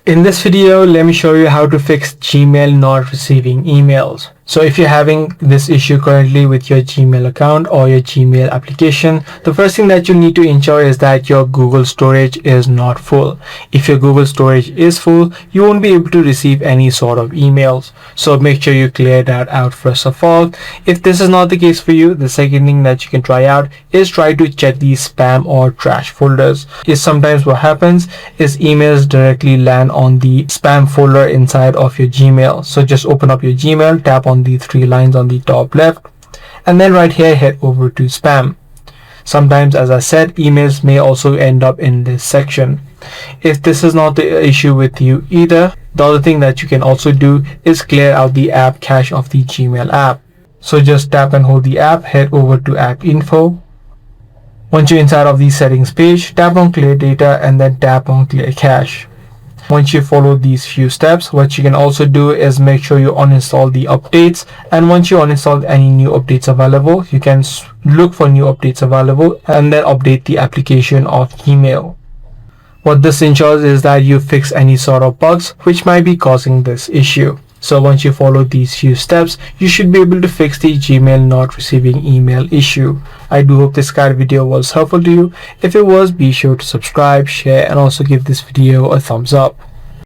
In this video, let me show you how to fix Gmail not receiving emails. So if you're having this issue currently with your Gmail account or your Gmail application, the first thing that you need to ensure is that your Google storage is not full. If your Google storage is full, you won't be able to receive any sort of emails. So make sure you clear that out first of all. If this is not the case for you, the second thing that you can try out is try to check the spam or trash folders. Sometimes what happens is emails directly land on the spam folder inside of your Gmail. So just open up your Gmail, tap on the three lines on the top left, and then right here head over to spam. Sometimes, as I said, emails may also end up in this section. If this is not the issue with you either, the other thing that you can also do is clear out the app cache of the Gmail app. So just tap and hold the app, head over to app info. Once you're inside of the settings page, tap on clear data and then tap on clear cache. Once you follow these few steps, what you can also do is make sure you uninstall the updates, and once you uninstall any new updates available, you can look for new updates available and then update the application of Gmail. What this ensures is that you fix any sort of bugs which might be causing this issue. So once you follow these few steps, you should be able to fix the Gmail not receiving email issue. I do hope this guide video was helpful to you. If it was, be sure to subscribe, share, and also give this video a thumbs up.